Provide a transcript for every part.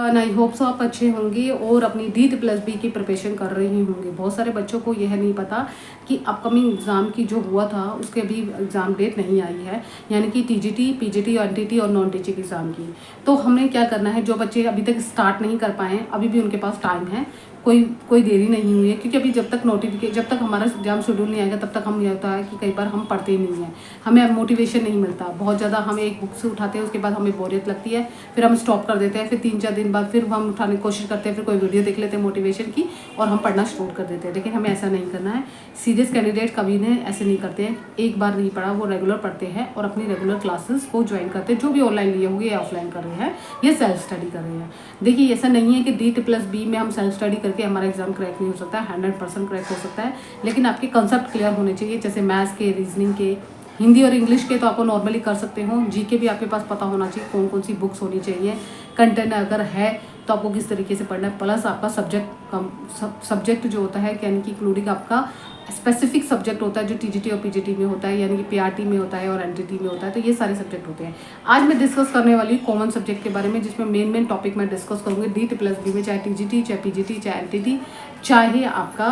Everyone, I hope so आप अच्छे होंगे और अपनी DEET+B की प्रिपरेशन कर रही होंगे। बहुत सारे बच्चों को यह नहीं पता कि अपकमिंग एग्ज़ाम की जो हुआ था उसके अभी एग्ज़ाम डेट नहीं आई है, यानी कि TGT, PGT, NTT और नॉन टीचिंग एग्ज़ाम की। तो हमने क्या करना है, जो बच्चे अभी तक स्टार्ट नहीं कर पाए हैं अभी भी उनके पास टाइम है, कोई देरी नहीं हुई है, क्योंकि अभी जब तक हमारा एग्जाम शेड्यूल नहीं आएगा तब तक हम ये होता है कि कई बार हम पढ़ते ही नहीं हैं, हमें अब मोटिवेशन नहीं मिलता। बहुत ज़्यादा हम एक बुक से उठाते हैं, उसके बाद हमें बोरियत लगती है, फिर हम स्टॉप कर देते हैं, फिर 3-4 दिन बाद फिर हम उठाने की कोशिश करते हैं, फिर कोई वीडियो देख लेते हैं मोटिवेशन की और हम पढ़ना शुरू कर देते हैं। लेकिन हमें ऐसा नहीं करना है। सीरियस कैंडिडेट कभी ने ऐसे नहीं करते हैं, एक बार नहीं पढ़ा वो रेगुलर पढ़ते हैं और अपनी रेगुलर क्लासेस को ज्वाइन करते हैं, जो भी ऑनलाइन लिए होंगे या ऑफलाइन कर रहे हैं या सेल्फ स्टडी कर रहे हैं। देखिए, ऐसा नहीं है कि DEET+B में हम सेल्फ स्टडी करके हमारा एग्जाम क्रैक नहीं हो सकता है, 100% क्रैक हो सकता है, लेकिन आपके कंसेप्ट क्लियर होने चाहिए। जैसे मैथ्स के, रीजनिंग के, हिंदी और इंग्लिश के तो आपको नॉर्मली कर सकते हो। जीके भी आपके पास पता होना चाहिए कौन कौन सी बुक्स होनी चाहिए, कंटेंट अगर है तो आपको किस तरीके से पढ़ना है, प्लस आपका सब्जेक्ट जो होता है, यानी कि इंक्लूडिंग आपका स्पेसिफिक सब्जेक्ट होता है जो TGT और PGT में होता है, यानी कि PRT में होता है और NTT में होता है। तो ये सारे सब्जेक्ट होते हैं। आज मैं डिस्कस करने वाली हूँ कॉमन सब्जेक्ट के बारे में, जिसमें मेन टॉपिक मैं डिस्कस करूँगी DEET+B में, चाहे TGT, चाहे PGT, चाहे NTT, चाहे आपका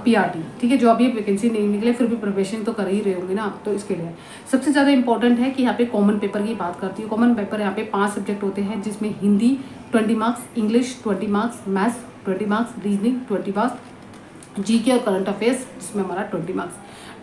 PRT। ठीक है, जो अभी वैकेंसी नहीं निकले फिर भी प्रिपरेशन तो कर ही रहे होंगे ना आप। तो इसके लिए सबसे ज़्यादा इंपॉर्टेंट है कि यहाँ पे कॉमन पेपर की बात करती हूँ। कॉमन पेपर यहाँ पे 5 सब्जेक्ट होते हैं, जिसमें Hindi 20 marks, English 20 marks, maths 20 marks, reasoning 20 marks, GK और करंट अफेयर्स जिसमें हमारा 20 मार्क्स।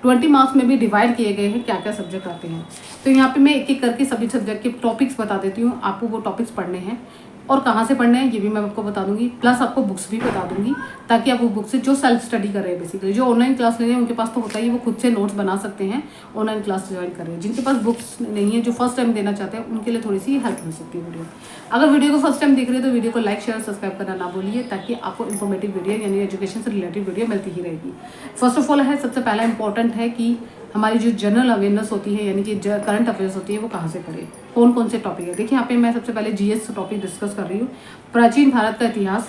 20 मार्क्स में भी डिवाइड किए गए हैं क्या क्या सब्जेक्ट आते हैं। तो यहाँ पे मैं एक एक करके सभी सब्जेक्ट के टॉपिक्स बता देती हूँ, आपको वो टॉपिक्स पढ़ने हैं और कहाँ से पढ़ने हैं ये भी मैं आपको बता दूंगी, प्लस आपको बुक्स भी बता दूंगी, ताकि आप वो बुक से जो सेल्फ स्टडी कर रहे हैं, बेसिकली जो ऑनलाइन क्लास ले रहे हैं उनके पास तो होता ही है, वो खुद से नोट्स बना सकते हैं, ऑनलाइन क्लास ज्वाइन कर रहे हैं। जिनके पास बुक्स नहीं है, जो फर्स्ट टाइम देना चाहते हैं, उनके लिए थोड़ी सी हेल्प हो सकती है वीडियो। अगर वीडियो को फर्स्ट टाइम देख रहे हैं तो वीडियो को लाइक, शेयर, सब्सक्राइब करना ना भूलिए, ताकि आपको इन्फॉर्मेटिव वीडियो यानी एजुकेशन से रिलेटेड वीडियो मिलती ही रहेगी। फर्स्ट ऑफ ऑल है, सबसे पहला इंपॉर्टेंट है कि हमारी जो जनरल अवेयरनेस होती है, यानी कि करंट अफेयर्स होती है, वो कहाँ से पढ़े, कौन कौन से टॉपिक है। देखिए, यहाँ पे मैं सबसे पहले GS टॉपिक डिस्कस कर रही हूँ। प्राचीन भारत का इतिहास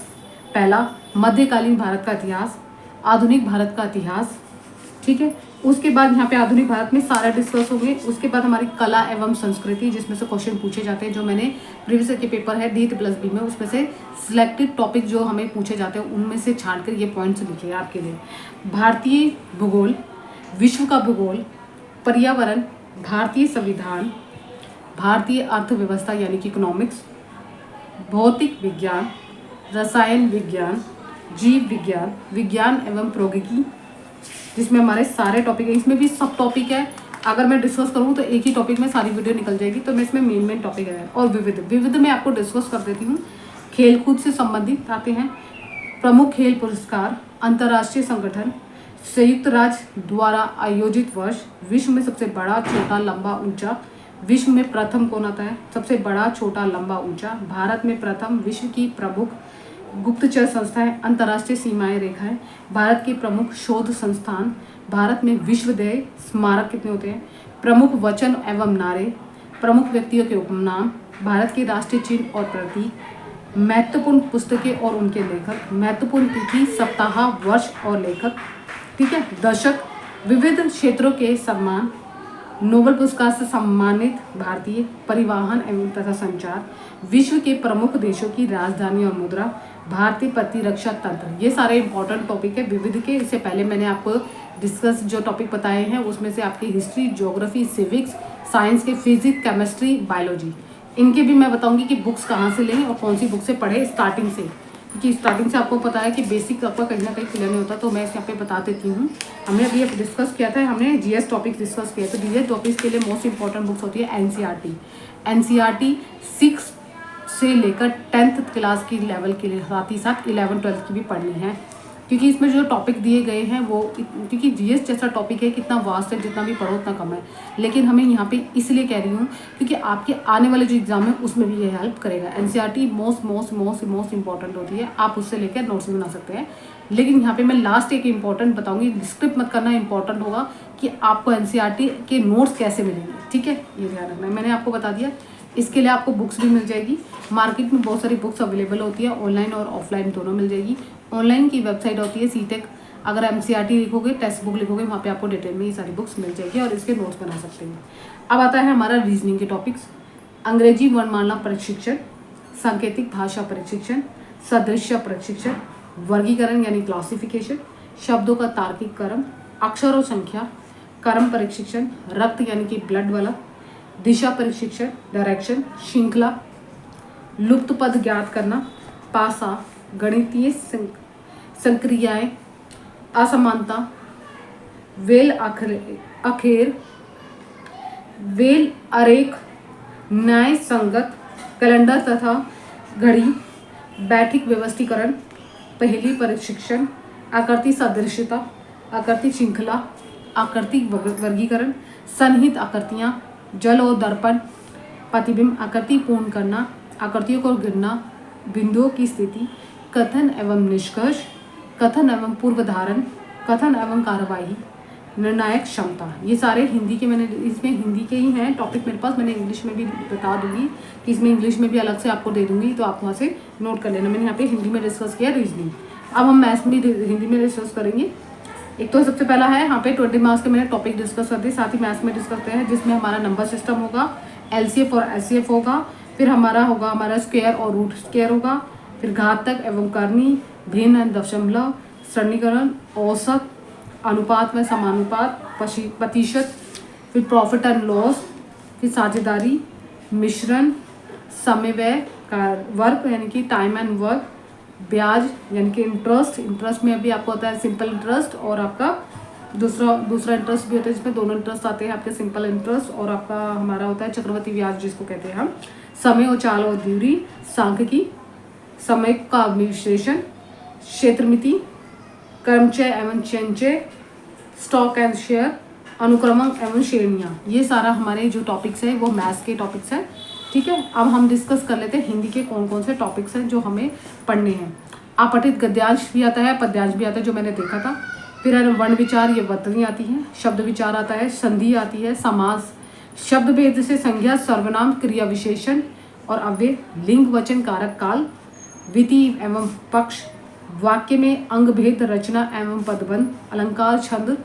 पहला, मध्यकालीन भारत का इतिहास, आधुनिक भारत का इतिहास। ठीक है, उसके बाद यहाँ पे आधुनिक भारत में सारा डिस्कस हो गए। उसके बाद हमारी कला एवं संस्कृति, जिसमें से क्वेश्चन पूछे जाते हैं, जो मैंने प्रीवियस के पेपर है DEET+B में, उसमें से सिलेक्टेड टॉपिक जो हमें पूछे जाते हैं उनमें से छांट कर ये पॉइंट्स लिखे हैं आपके लिए। भारतीय भूगोल, विश्व का भूगोल, पर्यावरण, भारतीय संविधान, भारतीय अर्थव्यवस्था यानी कि इकोनॉमिक्स, भौतिक विज्ञान, रसायन विज्ञान, जीव विज्ञान, विज्ञान एवं प्रौद्योगिकी, जिसमें हमारे सारे टॉपिक है। इसमें भी सब टॉपिक है, अगर मैं डिस्कस करूँ तो एक ही टॉपिक में सारी वीडियो निकल जाएगी, तो मैं इसमें मेन टॉपिक है। और विविध में आपको डिस्कस कर देती हूँ। खेलकूद से संबंधित आते हैं, प्रमुख खेल पुरस्कार, अंतर्राष्ट्रीय संगठन, संयुक्त राज्य द्वारा आयोजित वर्ष, विश्व में सबसे बड़ा, छोटा, लंबा, ऊंचा, विश्व में प्रथम कौन आता है, सबसे बड़ा, छोटा, लंबा, ऊंचा, भारत में प्रथम, विश्व की प्रमुख गुप्तचर संस्थाएं, अंतर्राष्ट्रीय सीमाएं रेखाएं, भारत के प्रमुख शोध संस्थान, भारत में विश्वविद्यालय स्मारक कितने होते हैं, प्रमुख वचन एवं नारे, प्रमुख व्यक्तियों के उपनाम, भारत के राष्ट्रीय चिन्ह और प्रतीक, महत्वपूर्ण पुस्तकें और उनके लेखक, महत्वपूर्ण तिथि, सप्ताह, वर्ष और लेखक। ठीक है, दशक, विविध क्षेत्रों के सम्मान, नोबेल पुरस्कार से सम्मानित भारतीय, परिवहन एवं तथा संचार, विश्व के प्रमुख देशों की राजधानी और मुद्रा, भारतीय प्रतिरक्षा तंत्र। ये सारे इंपॉर्टेंट टॉपिक है विविध के। इससे पहले मैंने आपको डिस्कस जो टॉपिक बताए हैं उसमें से आपकी हिस्ट्री, ज्योग्राफी, सिविक्स, साइंस के फिजिक्स, केमिस्ट्री, बायोलॉजी, इनके भी मैं बताऊंगी कि बुक्स कहाँ से लें और कौन सी बुक से पढ़े स्टार्टिंग से, क्योंकि स्टार्टिंग से आपको पता है कि बेसिक आपका कहीं ना कहीं क्लियर नहीं होता। तो मैं यहाँ पे बता देती हूँ। हमने अभी डिस्कस किया था, हमने GS टॉपिक डिस्कस किया। तो GS टॉपिक्स के लिए मोस्ट इंपॉर्टेंट बुक्स होती है NCERT 6 से लेकर 10th क्लास की लेवल के लिए, साथ ही साथ 11-12 की भी पढ़नी है, क्योंकि इसमें जो टॉपिक दिए गए हैं वो, क्योंकि GS जैसा टॉपिक है कितना वास्ट है, जितना भी पढ़ो उतना कम है। लेकिन हमें यहाँ पे इसलिए कह रही हूँ क्योंकि आपके आने वाले जो एग्जाम है उसमें भी ये हेल्प करेगा। NCERT मोस्ट इंपॉर्टेंट होती है, आप उससे लेकर नोट्स बना सकते हैं। लेकिन यहाँ पे मैं लास्ट एक इंपॉर्टेंट बताऊंगी, स्क्रिप्ट मत करना, इंपॉर्टेंट होगा कि आपको NCERT के नोट्स कैसे मिलेंगे। ठीक है, ये ध्यान रखना है, मैंने आपको बता दिया। इसके लिए आपको बुक्स भी मिल जाएगी, मार्केट में बहुत सारी बुक्स अवेलेबल होती है, ऑनलाइन और ऑफलाइन दोनों मिल जाएगी। ऑनलाइन की वेबसाइट होती है CTEC, अगर NCERT लिखोगे, टेक्स्ट बुक लिखोगे, वहाँ पे आपको डिटेल में ये सारी बुक्स मिल जाएगी और इसके नोट्स बना सकते हैं। अब आता है हमारा रीजनिंग के टॉपिक्स, अंग्रेजी वर्णमाला प्रशिक्षण, सांकेतिक भाषा प्रशिक्षण, सदृश्य प्रशिक्षण, वर्गीकरण यानी क्लासिफिकेशन, शब्दों का तार्किक क्रम, अक्षरों संख्या, कर्म प्रशिक्षण, रक्त यानी कि ब्लड वाला, दिशा प्रशिक्षण डायरेक्शन, श्रृंखला, लुप्त पद ज्ञात करना, पासा, गणितीय संक्रियाएं, असमानता, वेल अखेर, वेल अरेख, न्याय संगत, कैलेंडर तथा घड़ी, बैठिक व्यवस्थीकरण, पहली प्रशिक्षण, आकृति सदृश्यता, आकृति श्रृंखला, आकृति वर्गीकरण, सन्निहित आकृतियाँ, जल और दर्पण, प्रतिबिंब, आकृति पूर्ण करना, आकृतियों को गिनना, बिंदुओं की स्थिति, कथन एवं निष्कर्ष, कथन एवं पूर्वधारण, कथन एवं कार्यवाही, निर्णायक क्षमता। ये सारे हिंदी के मैंने इसमें हिंदी के ही हैं टॉपिक मेरे पास। मैंने इंग्लिश में भी बता दूंगी कि इसमें इंग्लिश में भी अलग से आपको दे दूंगी, तो आप वहाँ से नोट कर लेना। मैंने यहाँ पे हिंदी में डिस्कस किया रीजनिंग। अब हम मैथ्स में हिंदी में डिस्कस करेंगे। एक तो सबसे पहला है यहाँ पे 20 मार्क्स के मैंने टॉपिक डिस्कस कर दिए, साथ ही मैथ्स में डिस्कस करते हैं जिसमें हमारा नंबर सिस्टम होगा, LCF और SCF होगा, फिर हमारा स्क्वायर और रूट स्क्वायर होगा, फिर घातक एवं करनी, भिन्न एवं दशमलव, सरणीकरण, औसत, अनुपात में समानुपात, प्रतिशत, फिर प्रॉफिट एंड लॉस, फिर साझेदारी, मिश्रण, समय व्यय का वर्क यानी कि टाइम एंड वर्क, ब्याज यानी कि इंटरेस्ट में अभी आपको होता है सिंपल इंटरेस्ट और आपका दूसरा इंटरेस्ट भी होता है जिसमें दोनों इंटरेस्ट आते हैं आपके, सिंपल इंटरेस्ट और आपका हमारा होता है चक्रवृद्धि ब्याज जिसको कहते हैं हम। समय और चाल और दूरी, सांख्यिकी, समय का विश्लेषण, क्षेत्रमिति, कर्मचय एवं चयनचय, स्टॉक एंड शेयर, अनुक्रमण एवं श्रेणियाँ। ये सारा हमारे जो टॉपिक्स हैं वो मैथ्स के टॉपिक्स हैं। ठीक है, अब हम डिस्कस कर लेते हैं हिंदी के कौन कौन से टॉपिक्स हैं जो हमें पढ़ने हैं। अपठित गद्यांश भी आता है, पद्यांश भी आता है जो मैंने देखा था। फिर वर्ण विचार, ये वर्तनी आती है, शब्द विचार आता है, संधि आती है, समास, शब्द भेद से संज्ञा, सर्वनाम, क्रिया विशेषण और अव्यय, लिंग वचन कारक काल, विधि एवं पक्ष, वाक्य में अंग भेद, रचना एवं पदबंध, अलंकार, छंद,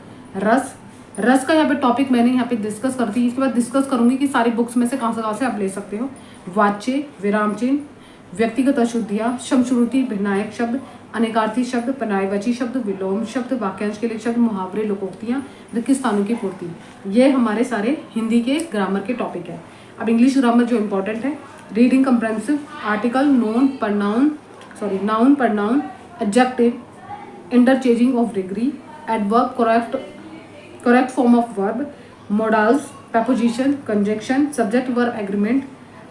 रस का यहाँ पे टॉपिक मैंने यहाँ पे डिस्कस करती है। इसके बाद डिस्कस करूंगी कि सारी बुक्स में से कहाँ से आप ले सकते हो। वाच्य, विराम चिन्ह, व्यक्तिगत अशुद्धियाँ, शमश्रुति, भिन्नायक शब्द, अनेकार्थी शब्द, पर्यायवाची शब्द, विलोम शब्द, वाक्यांश के लिए शब्द, मुहावरे, लोकोक्तियाँ, रिक्त स्थानों की पूर्ति। ये हमारे सारे हिंदी के ग्रामर के टॉपिक है। अब इंग्लिश ग्रामर जो इम्पोर्टेंट है, reading comprehensive, article, noun, pronoun, adjective, interchanging of degree, adverb, correct form of verb, modals, preposition, conjunction, subject verb agreement,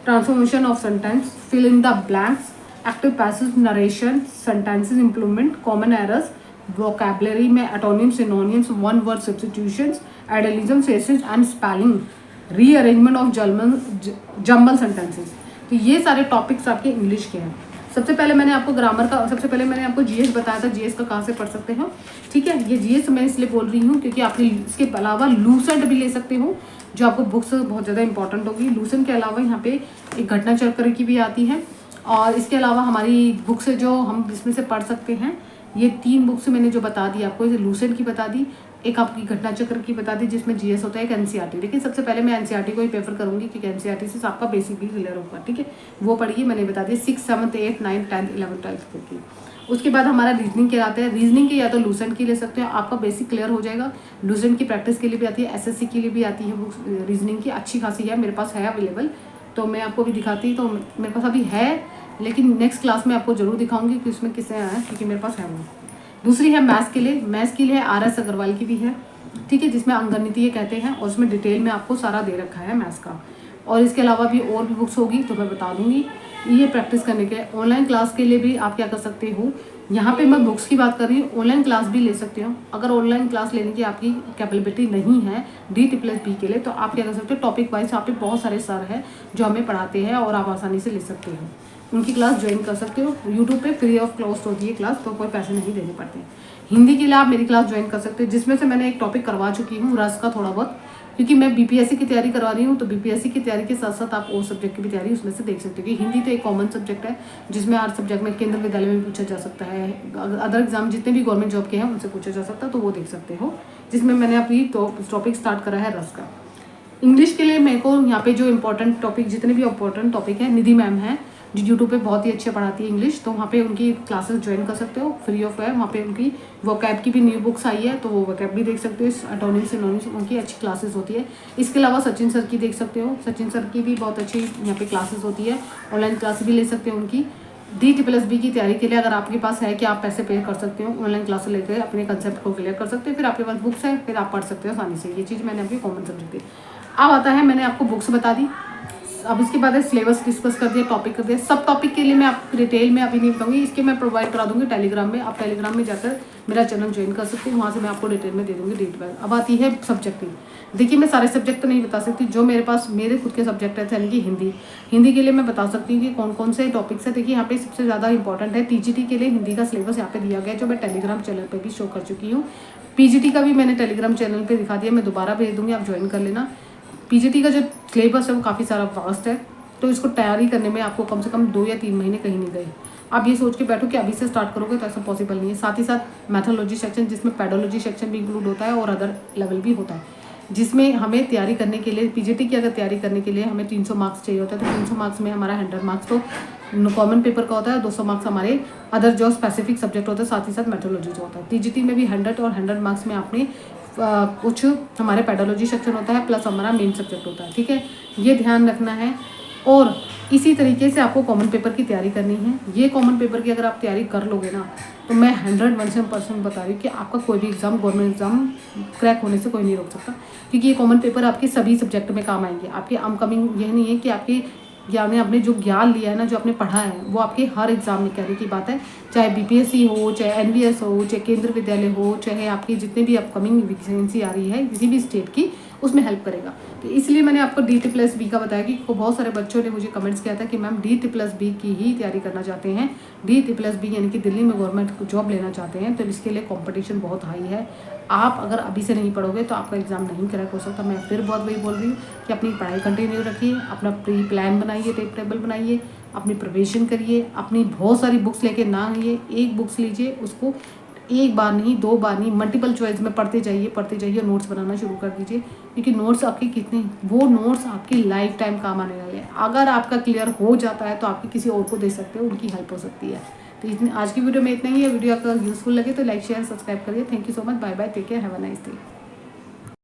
transformation of sentence, fill in the blanks, active passive narration, sentences improvement, common errors, vocabulary में antonyms, synonyms, one word substitutions, idealism, phrases and spelling, rearrangement of jumble sentences। तो ये सारे topics आपके English के हैं। सबसे पहले मैंने आपको जीएस बताया था, जीएस का कहाँ से पढ़ सकते हो। ठीक है, ये जीएस मैं इसलिए बोल रही हूँ क्योंकि आप इसके अलावा लूसेंट भी ले सकते हो जो आपको बुक्स बहुत ज़्यादा इंपॉर्टेंट होगी। लूसेंट के अलावा यहाँ पे एक घटना चक्र की भी आती है और इसके अलावा हमारी बुक्स जो हम इसमें से पढ़ सकते हैं, ये 3 बुक्स मैंने जो बता दी आपको, लूसेंट की बता दी, एक आपकी घटना चक्र की बता दी जिसमें जीएस होता है, एक एनसीईआरटी। लेकिन सबसे पहले मैं एनसीईआरटी को ही प्रेफर करूंगी क्योंकि एनसीईआरटी से आपका बेसिक भी क्लियर होगा। ठीक है, वो पढ़िए, मैंने बता दिया 6, 7, 8, 9, 10, 11, 12 की। उसके बाद हमारा रीजनिंग के आते हैं। रीजनिंग के या तो लूसेंट की ले सकते हो, आपका बेसिक क्लियर हो जाएगा। लूसेंट की प्रैक्टिस के लिए भी आती है, एसएससी के लिए भी आती है बुक्स रीजनिंग की, अच्छी खासी है, मेरे पास है अवेलेबल, तो मैं आपको भी दिखाती। तो मेरे पास अभी है लेकिन नेक्स्ट क्लास में आपको जरूर दिखाऊंगी कि उसमें किससे आया है, क्योंकि मेरे पास है वो। दूसरी है मैथ्स के लिए RS अग्रवाल की भी है। ठीक है, जिसमें अंकगणितीय कहते हैं और उसमें डिटेल में आपको सारा दे रखा है मैथ्स का। और इसके अलावा भी और भी बुक्स होगी तो मैं बता दूंगी। ये प्रैक्टिस करने के ऑनलाइन क्लास के लिए भी आप क्या कर सकते हो, यहाँ पे मैं बुक्स की बात कर रही हूँ, ऑनलाइन क्लास भी ले सकते हो। अगर ऑनलाइन क्लास लेने की आपकी कैपेबिलिटी नहीं है DT+B के लिए, तो आप क्या कर सकते हो, टॉपिक वाइज यहाँ पे बहुत सारे सर हैं जो हमें पढ़ाते हैं और आप आसानी से ले सकते हो, उनकी क्लास ज्वाइन कर सकते हो। यूट्यूब पे फ्री ऑफ कॉस्ट होती है क्लास, तो कोई पैसे नहीं देने पड़ते। हिंदी के लिए आप मेरी क्लास ज्वाइन कर सकते हो, जिसमें से मैंने एक टॉपिक करवा चुकी हूँ, रस का थोड़ा बहुत, क्योंकि मैं बीपीएससी की तैयारी करवा रही हूँ। तो बीपीएससी की तैयारी के साथ साथ आप और सब्जेक्ट की भी तैयारी उसमें से देख सकते हो। कि हिंदी तो एक कॉमन सब्जेक्ट है जिसमें हर सब्जेक्ट में केंद्र विद्यालय में पूछा जा सकता है, अदर एग्जाम जितने भी गवर्नमेंट जॉब के हैं उनसे पूछा जा सकता है, तो वो देख सकते हो, जिसमें मैंने अभी टॉपिक स्टार्ट करा है रस का। इंग्लिश के लिए मेरे को यहाँ पे जो इंपॉर्टेंट टॉपिक, जितने भी इंपॉर्टेंट टॉपिक है, निधि मैम है, जो यूट्यूब पे बहुत ही अच्छे पढ़ाती है इंग्लिश, तो वहाँ पे उनकी क्लासेस ज्वाइन कर सकते हो फ्री ऑफ है। वहाँ पे उनकी वोकैब की भी न्यू बुक्स आई है, तो वो वोकैब भी देख सकते हो। एटोनिम्स सिनोनिम्स उनकी अच्छी क्लासेस होती है। इसके अलावा सचिन सर की देख सकते हो, सचिन सर की भी बहुत अच्छी यहाँ पे क्लासेस होती है। ऑनलाइन क्लास भी ले सकते हो उनकी। DSSB की तैयारी के लिए अगर आपके पास है कि आप पैसे पे कर सकते हो, ऑनलाइन क्लास लेकर अपने कंसेप्ट को क्लियर कर सकते हो, फिर आपके पास बुक्स है, फिर आप पढ़ सकते हो आसानी से। ये चीज़ मैंने आपकी कॉमन समझ दी। अब आता है, मैंने आपको बुक्स बता दी, अब इसके बाद सिलेबस डिस्कस कर दिया, टॉपिक कर दिया। सब टॉपिक के लिए मैं आपको डिटेल में अभी नहीं बताऊंगी, इसके मैं प्रोवाइड करा दूंगी टेलीग्राम में। आप टेलीग्राम में जाकर मेरा चैनल ज्वाइन कर सकते हैं, वहाँ से मैं आपको डिटेल में दे दूंगी डेट वाइज। अब आती है सब्जेक्टिंग। देखिए मैं सारे सब्जेक्ट तो नहीं बता सकती, जो मेरे पास मेरे खुद के सब्जेक्ट है, यानी कि हिंदी के लिए मैं बता सकती हूँ कि कौन कौन से टॉपिक्स है। देखिए यहाँ पे सबसे ज़्यादा इंपॉर्टेंट है TGT के लिए हिंदी का सिलेबस यहाँ पे दिया गया है, जो मैं टेलीग्राम चैनल पर भी शो कर चुकी हूँ। PGT का भी मैंने टेलीग्राम चैनल पर दिखा दिया, मैं दोबारा भेज दूँगी, आप ज्वाइन कर लेना। PGT का जो सिलेबस है वो काफ़ी सारा वास्ट है, तो इसको तैयारी करने में आपको कम से कम 2 या 3 महीने कहीं नहीं गए। आप ये सोच के बैठो कि अभी से स्टार्ट करोगे तो ऐसा पॉसिबल नहीं है। साथ ही साथ मैथोलॉजी सेक्शन, जिसमें पेडोलॉजी सेक्शन भी इंक्लूड होता है और अदर लेवल भी होता है, जिसमें हमें तैयारी करने के लिए PGT की अगर तैयारी करने के लिए हमें 300 मार्क्स चाहिए होता है। तो 300 मार्क्स में हमारा 100 मार्क्स तो कॉमन पेपर का होता है, 200 मार्क्स हमारे अदर जो स्पेसिफिक सब्जेक्ट होता है, साथ ही साथ मेथोलॉजी जो होता है। TGT में भी 100 और 100 मार्क्स में आपने कुछ हमारे पेडोलॉजी सेक्शन होता है, प्लस हमारा मेन सब्जेक्ट होता है, ठीक है, ये ध्यान रखना है। और इसी तरीके से आपको कॉमन पेपर की तैयारी करनी है। ये कॉमन पेपर की अगर आप तैयारी कर लोगे ना, तो मैं 100% बता रही हूँ कि आपका कोई भी एग्ज़ाम, गवर्नमेंट एग्ज़ाम क्रैक होने से कोई नहीं रोक सकता, क्योंकि ये कॉमन पेपर आपके सभी सब्जेक्ट में काम आएंगे। आपके अपकमिंग यह नहीं है कि आपके आपने जो ज्ञान लिया है ना, जो आपने पढ़ा है, वो आपके हर एग्ज़ाम में कहने की बात है, चाहे BPSC हो, चाहे NVS हो, चाहे केंद्र विद्यालय हो, चाहे आपकी जितने भी अपकमिंग वैकेंसी आ रही है किसी भी स्टेट की, उसमें हेल्प करेगा। तो इसलिए मैंने आपको DSSB का बताया कि बहुत सारे बच्चों ने मुझे कमेंट्स किया था कि मैम DSSB की ही तैयारी करना चाहते हैं। DSSB यानी कि दिल्ली में गवर्नमेंट जॉब लेना चाहते हैं, तो इसके लिए कंपटीशन बहुत हाई है। आप अगर अभी से नहीं पढ़ोगे तो आपका एग्ज़ाम नहीं क्रैक हो सकता। मैं फिर बहुत वही बोल रही हूँ कि अपनी पढ़ाई कंटिन्यू रखिए, अपना प्री प्लान बनाइए, टाइम टेबल बनाइए, अपनी प्रिपरेशन करिए, अपनी बहुत सारी बुक्स लेके ना आइए। एक बुक्स लीजिए, उसको एक बार नहीं, 2 बार नहीं, मल्टीपल चॉइस में पढ़ते जाइए, नोट्स बनाना शुरू कर दीजिए, क्योंकि नोट्स आपके कितने, वो नोट्स आपकी लाइफ टाइम काम आने वाले हैं। अगर आपका क्लियर हो जाता है तो आपकी किसी और को दे सकते हो, उनकी हेल्प हो सकती है। तो इतनी आज की वीडियो में इतना ही है। वीडियो आपका यूजफुल लगे तो लाइक शेयर सब्सक्राइब करिए। Thank you so much, bye bye, take care, have a nice day.